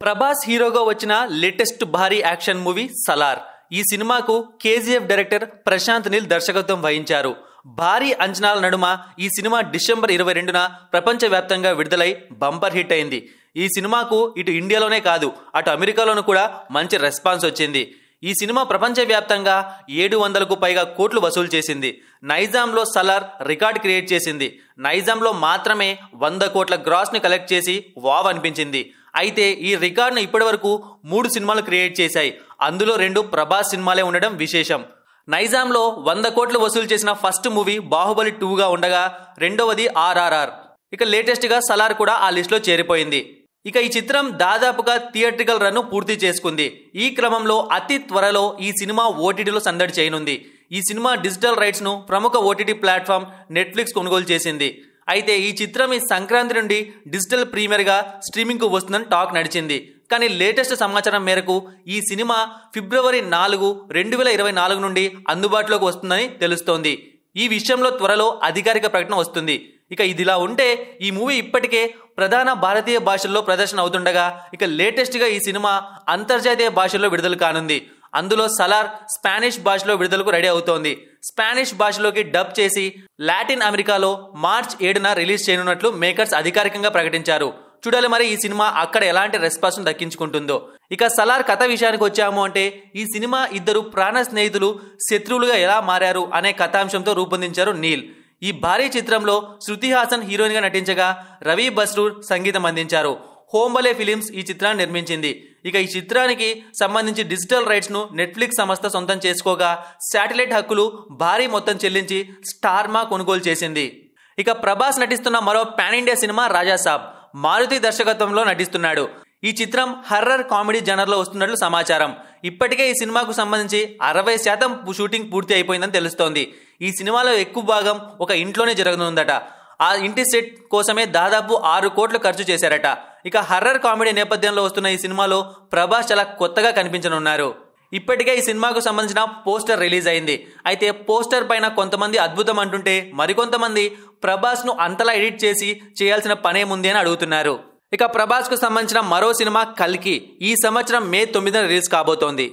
ప్రభాస్ హీరోగా వచ్చిన లేటెస్ట్ భారీ యాక్షన్ మూవీ సలార్. ఈ సినిమాకు కేజీఎఫ్ డైరెక్టర్ ప్రశాంత్ నీల్ దర్శకత్వం వహించారు. భారీ అంచనాల నడుమ ఈ సినిమా డిసెంబర్ 22న ప్రపంచవ్యాప్తంగా విడుదలై బంపర్ హిట్ అయింది. ఈ సినిమాకు ఇటు ఇండియాలోనే కాదు అటు అమెరికాలోనూ కూడా మంచి రెస్పాన్స్ వచ్చింది. ఈ సినిమా ప్రపంచవ్యాప్తంగా 700కు పైగా కోట్లు వసూలు చేసింది. నైజాంలో సలార్ రికార్డ్ క్రియేట్ చేసింది. నైజాంలో మాత్రమే 100 కోట్ల గ్రాస్ ని కలెక్ట్ చేసి వావ్ అనిపించింది. అయితే ఈ రికార్డును ఇప్పటి వరకు 3 సినిమాలు క్రియేట్ చేశాయి. అందులో 2 ప్రభాస్ సినిమాలే ఉండడం విశేషం. నైజాంలో 100 కోట్లు వసూలు చేసిన ఫస్ట్ మూవీ బాహుబలి 2గా ఉండగా రెండవది ఆర్ఆర్ఆర్. ఇక లేటెస్ట్ గా సలార్ కూడా ఆ లిస్ట్ లో చేరిపోయింది. ఇక ఈ చిత్రం దాదాపుగా థియేట్రికల్ రన్ పూర్తి చేసుకుంది. ఈ క్రమంలో అతి త్వరలో ఈ సినిమా ఓటీటీలో సందడి చేయనుంది. ఈ సినిమా డిజిటల్ రైట్స్ ను ప్రముఖ ఓటీటీ ప్లాట్ఫామ్ నెట్ఫ్లిక్స్ కొనుగోలు చేసింది. అయితే ఈ చిత్రం ఈ సంక్రాంతి నుండి డిజిటల్ ప్రీమియర్ గా స్ట్రీమింగ్ కు వస్తుందని టాక్ నడిచింది. కానీ లేటెస్ట్ సమాచారం మేరకు ఈ సినిమా ఫిబ్రవరి 4, 2024 నుండి అందుబాటులోకి వస్తుందని తెలుస్తోంది. ఈ విషయంలో త్వరలో అధికారిక ప్రకటన వస్తుంది. ఇక ఇదిలా ఉంటే ఈ మూవీ ఇప్పటికే ప్రధాన భారతీయ భాషల్లో ప్రదర్శన అవుతుండగా ఇక లేటెస్ట్ గా ఈ సినిమా అంతర్జాతీయ భాషల్లో విడుదల కానుంది. అందులో సలార్ స్పానిష్ భాషలో విడుదలకు రెడీ అవుతోంది. స్పానిష్ భాషలోకి డబ్ చేసి లాటిన్ అమెరికాలో మార్చ్ 7న రిలీజ్ చేయనున్నట్లు మేకర్స్ అధికారికంగా ప్రకటించారు. చూడాలి మరి ఈ సినిమా అక్కడ ఎలాంటి రెస్పాన్స్ దక్కించుకుంటుందో. ఇక సలార్ కథ విషయానికి వచ్చాము అంటే ఈ సినిమా ఇద్దరు ప్రాణ స్నేహితులు శత్రువులుగా ఎలా మారారు అనే కథాంశంతో రూపొందించారు నీల్. ఈ భారీ చిత్రంలో శృతి హాసన్ హీరోయిన్ గా నటించగా రవి బస్రూర్ సంగీతం అందించారు. హోంబలే ఫిలిమ్స్ ఈ చిత్రాన్ని నిర్మించింది. ఇక ఈ చిత్రానికి సంబంధించి డిజిటల్ రైట్స్ ను నెట్ఫ్లిక్స్ సంస్థ సొంతం చేసుకోగా శాటిలైట్ హక్కులు భారీ మొత్తం చెల్లించి స్టార్మా కొనుగోలు చేసింది. ఇక ప్రభాస్ నటిస్తున్న మరో pan India cinema Raja Saab. Maruthi దర్శకత్వంలో నటిస్తున్నాడు. ఈ చిత్రం హర్రర్ కామెడీ జనర్ లో వస్తున్నట్లు సమాచారం. ఇప్పటికే ఈ సినిమాకు సంబంధించి 60% షూటింగ్ పూర్తి అయిపోయిందని తెలుస్తోంది. ఈ సినిమాలో ఎక్కువ భాగం ఒక ఇంట్లోనే జరగనుందట. ఆ ఇంటి సెట్ కోసమే దాదాపు 6 కోట్లు ఖర్చు చేశారట. ఇక హర్రర్ కామెడీ నేపథ్యంలో వస్తున్న ఈ సినిమాలో ప్రభాస్ చాలా కొత్తగా కనిపించనున్నారు. ఇప్పటికే ఈ సినిమాకు సంబంధించిన పోస్టర్ రిలీజ్ అయింది. అయితే పోస్టర్ పైన కొంతమంది అద్భుతం అంటుంటే మరికొంతమంది ప్రభాస్ ను అంతలా ఎడిట్ చేసి చేయాల్సిన పనేముంది అని అడుగుతున్నారు. ఇక ప్రభాస్ కు సంబంధించిన మరో సినిమా కల్కి ఈ సంవత్సరం మే 9న రిలీజ్ కాబోతోంది.